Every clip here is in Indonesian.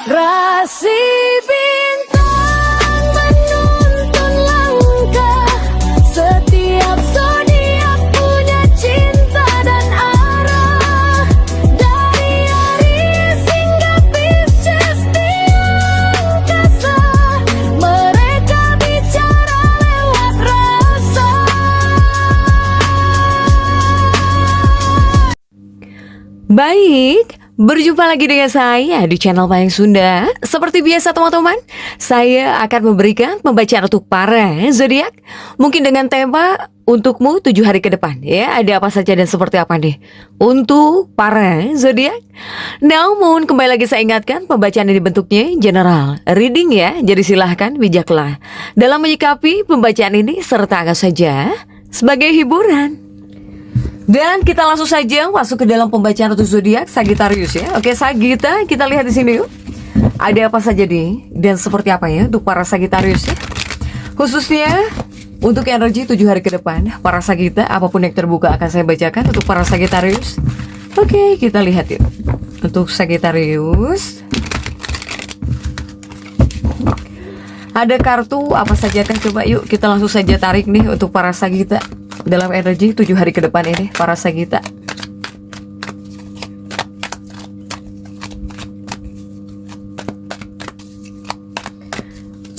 Rasi bintang menuntun langkah, setiap zodiak punya cinta dan arah. Dari Aries hingga Pisces di angkasa, mereka bicara lewat rasa. Baik, berjumpa lagi dengan saya di channel Mayang Sunda. Seperti biasa teman-teman, saya akan memberikan pembacaan untuk para zodiak, mungkin dengan tema untukmu 7 hari ke depan. Ya, ada apa saja dan seperti apa nih untuk para zodiak. Namun kembali lagi saya ingatkan, pembacaan ini bentuknya general reading ya. Jadi silahkan bijaklah dalam menyikapi pembacaan ini, serta anggap saja sebagai hiburan. Dan kita langsung saja masuk ke dalam pembacaan untuk zodiak Sagittarius ya. Oke, Sagitta, kita lihat di sini yuk. Ada apa saja nih dan seperti apa ya untuk para Sagittarius ya. Khususnya untuk energi 7 hari ke depan para Sagitta, apapun yang terbuka akan saya bacakan untuk para Sagittarius. Oke, kita lihat yuk. Untuk Sagittarius, ada kartu apa saja kan, coba yuk kita langsung saja tarik nih untuk para Sagitta dalam energi 7 hari ke depan ini para Sagitta.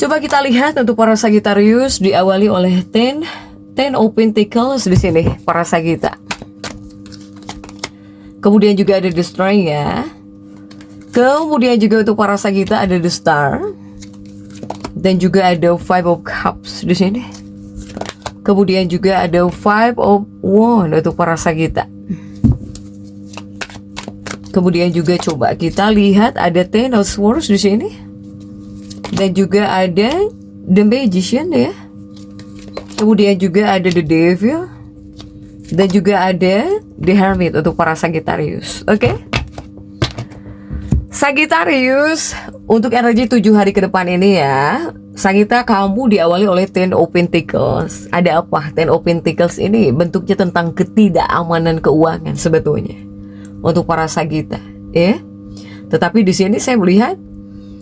Coba kita lihat untuk para Sagittarius diawali oleh Ten of Pentacles di sini para Sagitta. Kemudian juga ada The Strength ya. Kemudian juga untuk para Sagitta ada The Star. Dan juga ada Five of Cups di sini. Kemudian juga ada Five of Wands untuk para Sagitta. Kemudian juga coba kita lihat ada Ten of Swords di sini. Dan juga ada The Magician ya. Kemudian juga ada The Devil. Dan juga ada The Hermit untuk para Sagittarius. Oke. Sagittarius, untuk energi 7 hari ke depan ini ya, Sagitta, kamu diawali oleh Ten of Pentacles. Ada apa? Ten of Pentacles ini bentuknya tentang ketidakamanan keuangan sebetulnya untuk para Sagitta, ya. Tetapi di sini saya melihat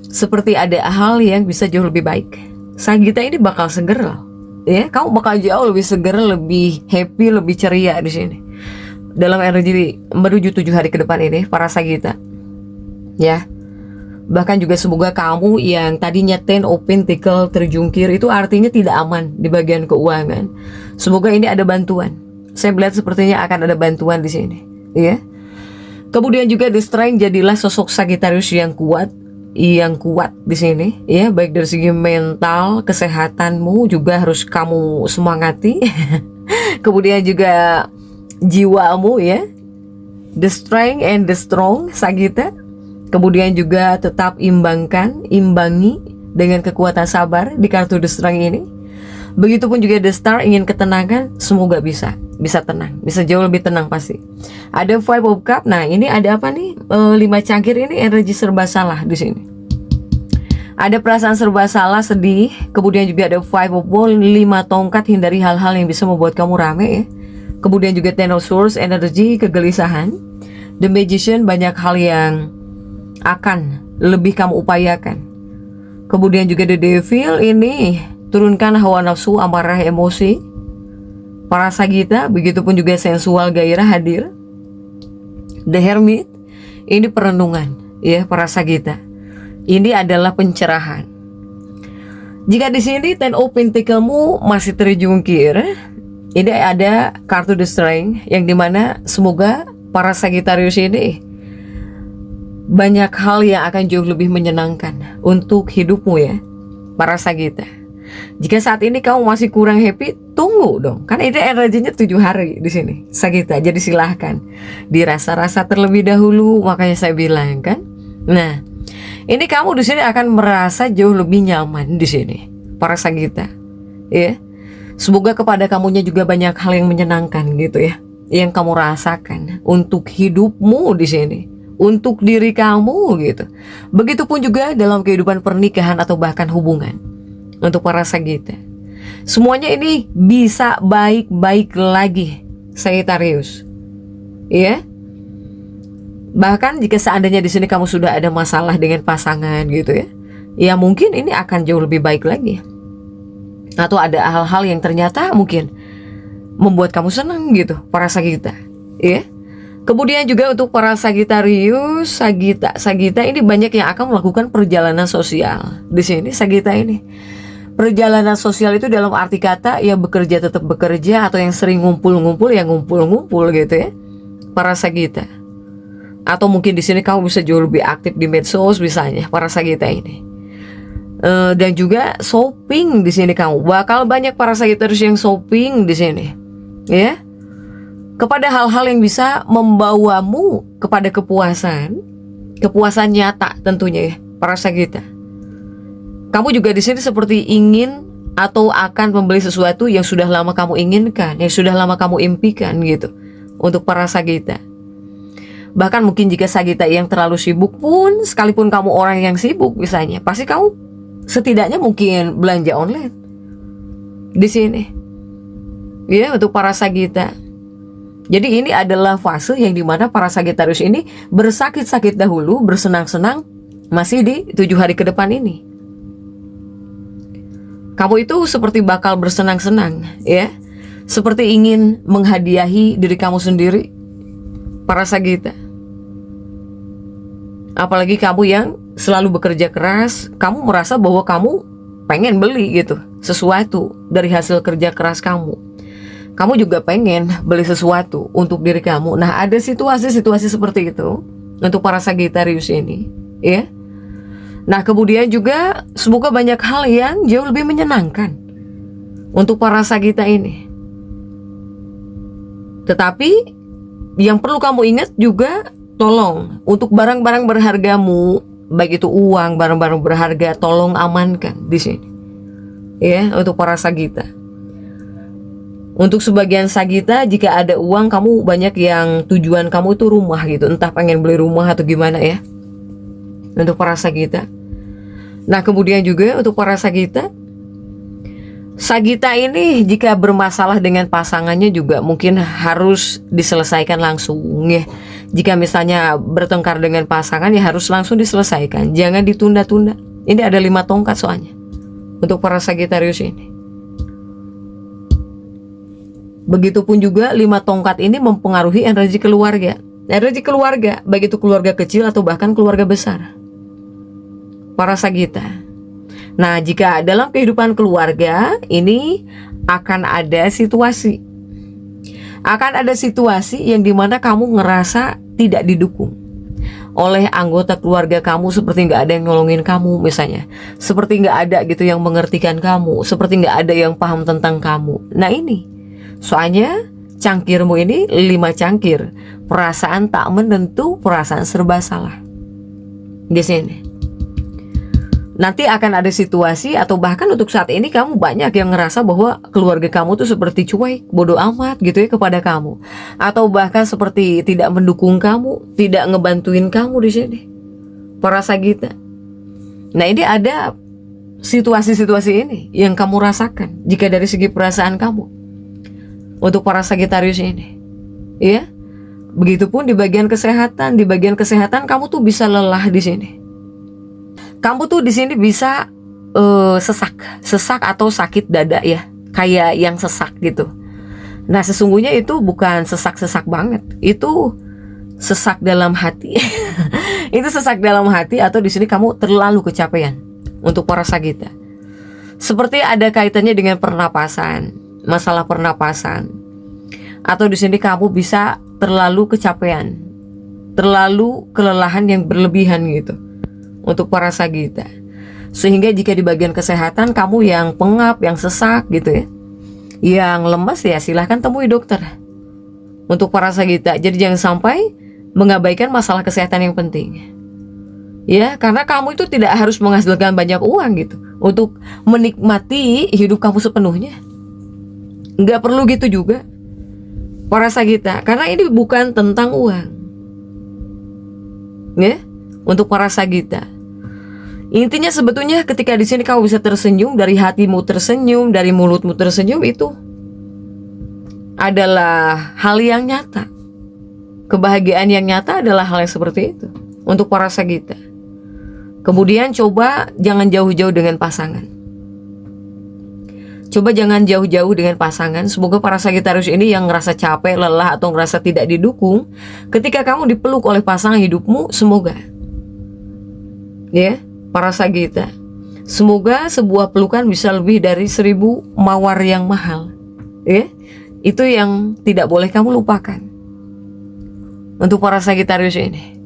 seperti ada hal yang bisa jauh lebih baik. Sagitta ini bakal seger loh, ya. Kamu bakal jauh lebih seger, lebih happy, lebih ceria di sini dalam energi menuju 7 hari ke depan ini para Sagitta, ya. Bahkan juga semoga kamu yang tadinya Ten of Pentacles terjungkir itu artinya tidak aman di bagian keuangan. Semoga ini ada bantuan. Saya melihat sepertinya akan ada bantuan di sini, ya. Kemudian juga The Strength, jadilah sosok Sagittarius yang kuat di sini, ya. Baik dari segi mental, kesehatanmu juga harus kamu semangati. Kemudian juga jiwamu ya. The Strength and the Strong Sagitta. Kemudian juga tetap imbangi dengan kekuatan sabar di kartu The Strength ini. Begitupun juga The Star, ingin ketenangan, semoga bisa tenang, bisa jauh lebih tenang pasti. Ada Five of Cups. Nah, ini ada apa nih? 5 cangkir ini energi serba salah di sini. Ada perasaan serba salah, sedih. Kemudian juga ada Five of Wands, 5 tongkat, hindari hal-hal yang bisa membuat kamu rame ya. Kemudian juga Ten of Swords, energi kegelisahan. The Magician, banyak hal yang akan lebih kamu upayakan. Kemudian juga The Devil, ini turunkan hawa nafsu, amarah, emosi para Sagitta. Begitupun juga sensual, gairah hadir. The Hermit, ini perenungan ya para Sagitta. Ini adalah pencerahan. Jika di sini Ten of Pentacles-mu masih terjungkir, ini ada kartu The Strength, yang dimana semoga para Sagittarius ini banyak hal yang akan jauh lebih menyenangkan untuk hidupmu ya para Sagitta. Jika saat ini kamu masih kurang happy, tunggu dong. Kan ini energinya 7 hari di sini Sagitta. Jadi silahkan dirasa-rasa terlebih dahulu. Makanya saya bilang kan. Nah, ini kamu di sini akan merasa jauh lebih nyaman di sini para Sagitta. Ya. Semoga kepada kamunya juga banyak hal yang menyenangkan gitu ya, yang kamu rasakan untuk hidupmu di sini, untuk diri kamu gitu. Begitupun juga dalam kehidupan pernikahan atau bahkan hubungan untuk para Sagitta. Semuanya ini bisa baik-baik lagi Sagittarius, ya. Bahkan jika seandainya di sini kamu sudah ada masalah dengan pasangan gitu ya, ya mungkin ini akan jauh lebih baik lagi. Atau ada hal-hal yang ternyata mungkin membuat kamu senang gitu, para Sagita, ya. Kemudian juga untuk para Sagitarius, Sagita ini banyak yang akan melakukan perjalanan sosial. Di sini Sagita ini perjalanan sosial itu dalam arti kata ya bekerja tetap bekerja, atau yang sering ngumpul-ngumpul ya ngumpul-ngumpul gitu ya, para Sagita. Atau mungkin di sini kamu bisa jauh lebih aktif di medsos misalnya, para Sagita ini. Dan juga shopping di sini kamu bakal banyak para Sagitarius yang shopping di sini, ya. Kepada hal-hal yang bisa membawamu kepada kepuasan nyata tentunya ya, para Sagita. Kamu juga di sini seperti ingin atau akan membeli sesuatu yang sudah lama kamu inginkan, yang sudah lama kamu impikan gitu, untuk para Sagita. Bahkan mungkin jika Sagita yang terlalu sibuk pun, sekalipun kamu orang yang sibuk misalnya, pasti kamu setidaknya mungkin belanja online di sini, ya, untuk para Sagita. Jadi ini adalah fase yang dimana para Sagitarius ini bersakit-sakit dahulu, bersenang-senang masih di 7 hari ke depan ini. Kamu itu seperti bakal bersenang-senang, ya, seperti ingin menghadiahi diri kamu sendiri, para Sagita. Apalagi kamu yang selalu bekerja keras, kamu merasa bahwa kamu pengen beli gitu sesuatu dari hasil kerja keras kamu. Kamu juga pengen beli sesuatu untuk diri kamu. Nah, ada situasi-situasi seperti itu untuk para Sagitarius ini, ya. Nah, kemudian juga semoga banyak hal yang jauh lebih menyenangkan untuk para Sagita ini. Tetapi yang perlu kamu ingat juga, tolong untuk barang-barang berhargamu, baik itu uang, barang-barang berharga, tolong amankan di sini, ya, untuk para Sagita. Untuk sebagian Sagita, jika ada uang, kamu banyak yang tujuan kamu itu rumah gitu, entah pengen beli rumah atau gimana ya, untuk para Sagita. Nah, kemudian juga untuk para Sagita ini jika bermasalah dengan pasangannya juga mungkin harus diselesaikan langsung ya. Jika misalnya bertengkar dengan pasangan ya harus langsung diselesaikan, jangan ditunda-tunda. Ini ada 5 tongkat soalnya untuk para Sagitarius ini. Begitupun juga 5 tongkat ini mempengaruhi energi keluarga. Energi keluarga, baik itu keluarga kecil atau bahkan keluarga besar, para Sagita. Nah, jika dalam kehidupan keluarga ini akan ada situasi yang dimana kamu ngerasa tidak didukung oleh anggota keluarga kamu, seperti nggak ada yang nolongin kamu misalnya, seperti nggak ada gitu yang mengertikan kamu, seperti nggak ada yang paham tentang kamu. Nah, ini soalnya cangkirmu ini 5 cangkir, perasaan tak menentu, perasaan serba salah. Di sini nanti akan ada situasi, atau bahkan untuk saat ini kamu banyak yang ngerasa bahwa keluarga kamu tuh seperti cuek, bodoh amat gitu ya kepada kamu, atau bahkan seperti tidak mendukung kamu, tidak ngebantuin kamu di sini, para Sagita. Nah, ini ada situasi-situasi ini yang kamu rasakan jika dari segi perasaan kamu untuk para Sagitarius ini, ya. Begitupun di bagian kesehatan, kamu tuh bisa lelah di sini. Kamu tuh di sini bisa sesak atau sakit dada ya, kayak yang sesak gitu. Nah, sesungguhnya itu bukan sesak-sesak banget, itu sesak dalam hati. Itu sesak dalam hati, atau di sini kamu terlalu kecapean untuk para Sagita. Seperti ada kaitannya dengan pernapasan, masalah pernapasan. Atau di sini kamu bisa terlalu kecapean, terlalu kelelahan yang berlebihan gitu untuk para Sagita. Sehingga jika di bagian kesehatan kamu yang pengap, yang sesak gitu ya, yang lemas, ya silahkan temui dokter untuk para Sagita. Jadi jangan sampai mengabaikan masalah kesehatan yang penting, ya, karena kamu itu tidak harus menghasilkan banyak uang gitu untuk menikmati hidup kamu sepenuhnya. Nggak perlu gitu juga para Sagita, karena ini bukan tentang uang, ya. Untuk para Sagita, intinya sebetulnya ketika di sini kamu bisa tersenyum, dari hatimu tersenyum, dari mulutmu tersenyum, itu adalah hal yang nyata, Kebahagiaan yang nyata adalah hal yang seperti itu untuk para Sagita. Kemudian coba jangan jauh-jauh dengan pasangan. Coba jangan jauh-jauh dengan pasangan. Semoga para Sagitarius ini yang ngerasa capek, lelah, atau ngerasa tidak didukung, ketika kamu dipeluk oleh pasangan hidupmu, semoga ya, para Sagita, semoga sebuah pelukan bisa lebih dari 1000 mawar yang mahal ya. Itu yang tidak boleh kamu lupakan untuk para Sagitarius ini.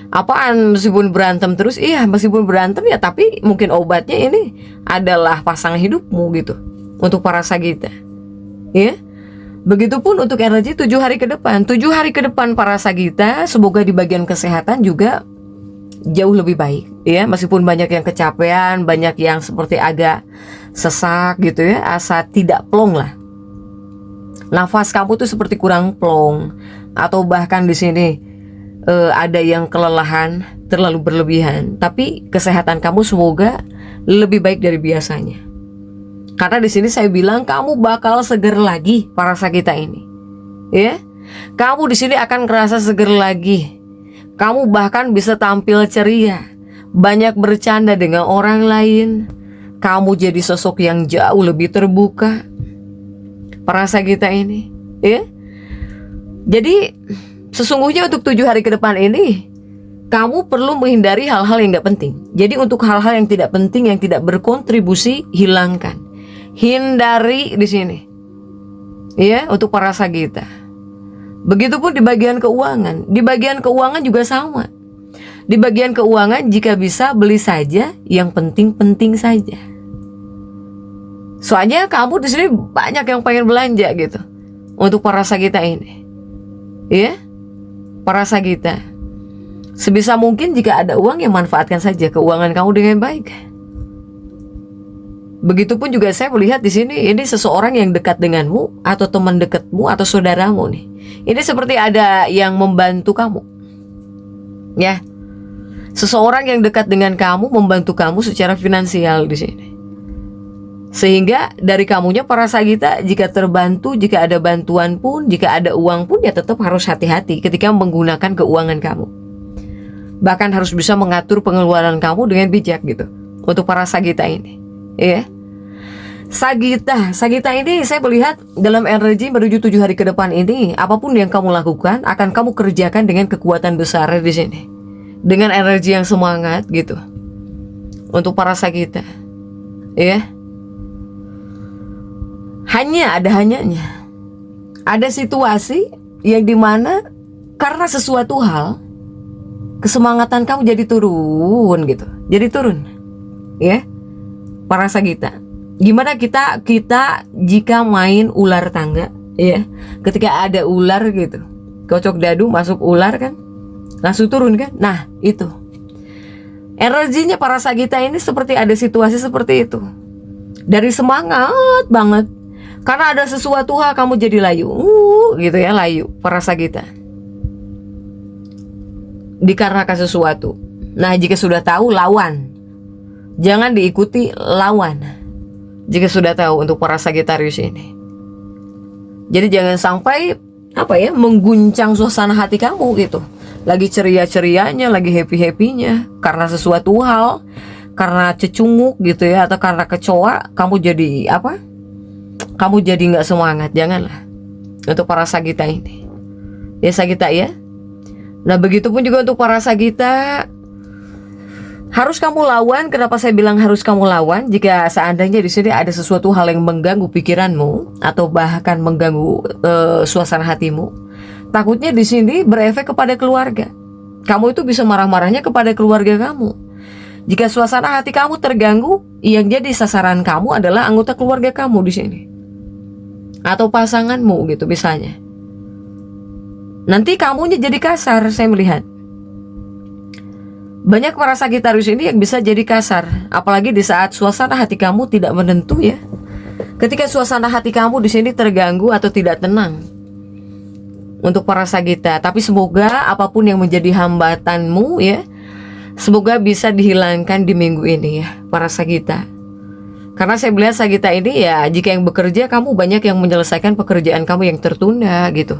Apaan meskipun berantem terus? Iya, meskipun berantem ya, tapi mungkin obatnya ini adalah pasangan hidupmu gitu. Untuk para Sagita ya. Begitupun untuk energi 7 hari ke depan. 7 hari ke depan para Sagita, semoga di bagian kesehatan juga jauh lebih baik ya. Meskipun banyak yang kecapean, banyak yang seperti agak sesak gitu ya, asa tidak plong lah. Nafas kamu tuh seperti kurang plong, atau bahkan di sini ada yang kelelahan terlalu berlebihan. Tapi kesehatan kamu semoga lebih baik dari biasanya. Karena di sini saya bilang kamu bakal seger lagi para Sagita ini. Ya. Kamu di sini akan ngerasa seger lagi. Kamu bahkan bisa tampil ceria, banyak bercanda dengan orang lain. Kamu jadi sosok yang jauh lebih terbuka para Sagita ini, ya. Jadi sesungguhnya untuk 7 hari ke depan ini, kamu perlu menghindari hal-hal yang gak penting. Jadi untuk hal-hal yang tidak penting, yang tidak berkontribusi, hilangkan. Hindari di sini. Ya, untuk para Sagita. Begitupun di bagian keuangan. Di bagian keuangan juga sama. Di bagian keuangan jika bisa beli saja yang penting-penting saja. Soalnya kamu di sini banyak yang pengen belanja gitu. Untuk para Sagita ini. Ya. Para Sagita, sebisa mungkin jika ada uang, yang manfaatkan saja keuangan kamu dengan baik. Begitupun juga saya melihat di sini, ini seseorang yang dekat denganmu, atau teman dekatmu, atau saudaramu nih. Ini seperti ada yang membantu kamu. Ya. Seseorang yang dekat dengan kamu membantu kamu secara finansial di sini. Sehingga dari kamunya para Sagita, jika terbantu, jika ada bantuan pun, jika ada uang pun, ya tetap harus hati-hati ketika menggunakan keuangan kamu. Bahkan harus bisa mengatur pengeluaran kamu dengan bijak gitu. Untuk para Sagita ini, ya. Sagita ini saya melihat dalam energi menuju 7 hari ke depan ini, apapun yang kamu lakukan akan kamu kerjakan dengan kekuatan besar di sini. Dengan energi yang semangat gitu. Untuk para Sagita, ya. Ada hanyanya. Ada situasi yang dimana karena sesuatu hal, kesemangatan kamu jadi turun gitu. Jadi turun. Ya. Para Sagita. Gimana kita jika main ular tangga, ya. Ketika ada ular gitu, kocok dadu masuk ular kan, langsung turun kan. Nah, itu. Energinya para Sagita ini seperti ada situasi seperti itu. Dari semangat banget, karena ada sesuatu hal kamu jadi layu, gitu ya, layu para Sagita. Dikarenakan sesuatu. Nah, jika sudah tahu, lawan. Jangan diikuti, lawan. Jika sudah tahu untuk para Sagitarius ini. Jadi jangan sampai mengguncang suasana hati kamu gitu. Lagi ceria-cerianya, lagi happy-happynya, karena sesuatu hal, karena cecunguk gitu ya, atau karena kecoa, kamu jadi kamu jadi gak semangat. Janganlah. Untuk para Sagita ini, ya Sagita ya. Nah begitupun juga untuk para Sagita, harus kamu lawan. Kenapa saya bilang harus kamu lawan? Jika seandainya di sini ada sesuatu hal yang mengganggu pikiranmu, atau bahkan mengganggu suasana hatimu, takutnya di sini berefek kepada keluarga. Kamu itu bisa marah-marahnya kepada keluarga kamu. Jika suasana hati kamu terganggu, yang jadi sasaran kamu adalah anggota keluarga kamu di sini, atau pasanganmu gitu misalnya. Nanti kamunya jadi kasar, saya melihat. Banyak para Sagitarius ini yang bisa jadi kasar, apalagi di saat suasana hati kamu tidak menentu ya. Ketika suasana hati kamu di sini terganggu atau tidak tenang. Untuk para Sagita, tapi semoga apapun yang menjadi hambatanmu ya, semoga bisa dihilangkan di minggu ini ya, para Sagita. Karena saya melihat Sagita ini ya, jika yang bekerja, kamu banyak yang menyelesaikan pekerjaan kamu yang tertunda gitu.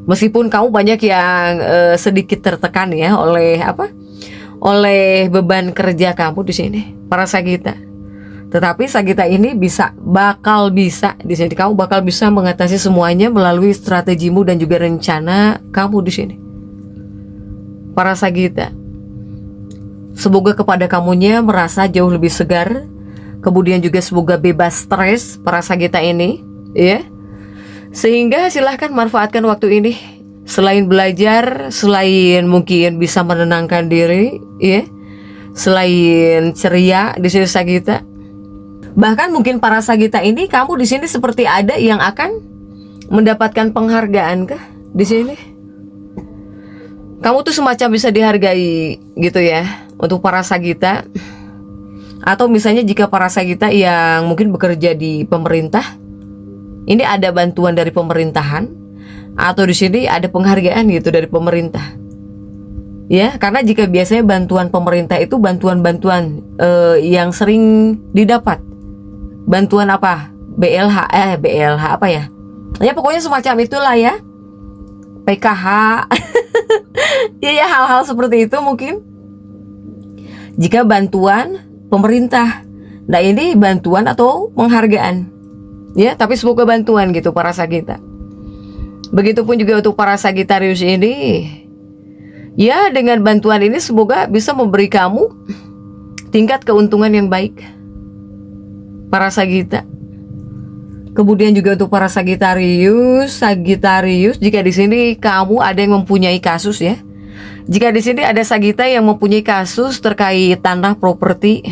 Meskipun kamu banyak yang sedikit tertekan ya oleh apa? Oleh beban kerja kamu di sini, para Sagita. Tetapi Sagita ini bakal bisa di sini. Kamu bakal bisa mengatasi semuanya melalui strategimu dan juga rencana kamu di sini. Para Sagita, semoga kepada kamunya merasa jauh lebih segar. Kemudian juga semoga bebas stres para Sagita ini, ya. Sehingga silahkan manfaatkan waktu ini. Selain belajar, selain mungkin bisa menenangkan diri, ya. Selain ceria di sini Sagita. Bahkan mungkin para Sagita ini kamu di sini seperti ada yang akan mendapatkan penghargaan kah di sini? Kamu tuh semacam bisa dihargai gitu ya untuk para Sagita. Atau misalnya jika para Sagita yang mungkin bekerja di pemerintah, ini ada bantuan dari pemerintahan, atau di sini ada penghargaan gitu dari pemerintah. Ya, karena jika biasanya bantuan pemerintah itu bantuan-bantuan yang sering didapat. Bantuan apa? BLH apa ya? Ya pokoknya semacam itulah ya. PKH. Ya hal-hal seperti itu mungkin. Jika bantuan pemerintah. Nah, ini bantuan atau penghargaan. Ya, tapi semoga bantuan gitu para Sagita. Begitupun juga untuk para Sagitarius ini. Ya, dengan bantuan ini semoga bisa memberi kamu tingkat keuntungan yang baik. Para Sagita. Kemudian juga untuk para Sagitarius, jika di sini kamu ada yang mempunyai kasus ya. Jika di sini ada Sagita yang mempunyai kasus terkait tanah properti,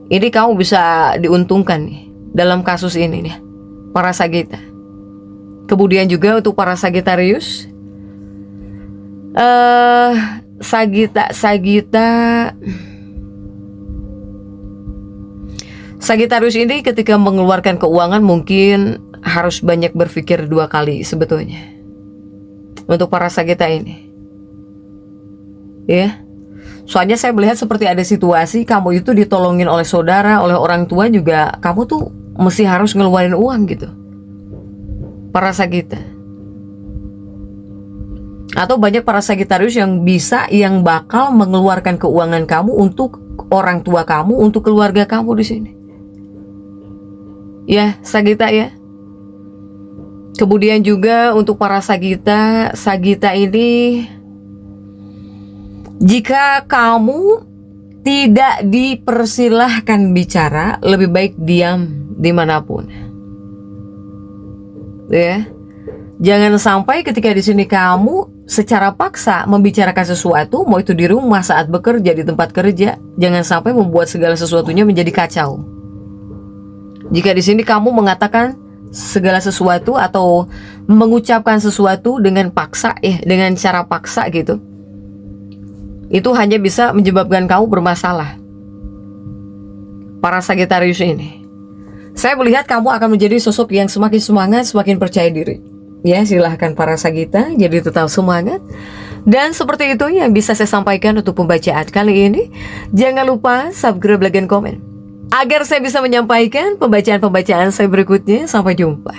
ini kamu bisa diuntungkan nih dalam kasus ini nih, para Sagita. Kemudian juga untuk para Sagitarius, Sagitarius ini ketika mengeluarkan keuangan mungkin harus banyak berpikir 2 kali sebetulnya. Untuk para Sagita ini, ya. Soalnya saya melihat seperti ada situasi kamu itu ditolongin oleh saudara, oleh orang tua juga, kamu tuh mesti harus ngeluarin uang gitu. Para Sagita. Atau banyak para Sagitarius yang bakal mengeluarkan keuangan kamu untuk orang tua kamu, untuk keluarga kamu di sini. Ya, Sagita ya. Kemudian juga untuk para Sagita ini, jika kamu tidak dipersilahkan bicara, lebih baik diam dimanapun. Ya, jangan sampai ketika di sini kamu secara paksa membicarakan sesuatu, mau itu di rumah, saat bekerja, di tempat kerja, jangan sampai membuat segala sesuatunya menjadi kacau. Jika di sini kamu mengatakan segala sesuatu atau mengucapkan sesuatu dengan paksa, dengan cara paksa gitu, itu hanya bisa menyebabkan kamu bermasalah. Para Sagitarius ini, saya melihat kamu akan menjadi sosok yang semakin semangat, semakin percaya diri. Ya, silahkan para Sagita, jadi tetap semangat. Dan seperti itu yang bisa saya sampaikan untuk pembacaan kali ini. Jangan lupa subscribe, like, dan komen, agar saya bisa menyampaikan pembacaan-pembacaan saya berikutnya. Sampai jumpa.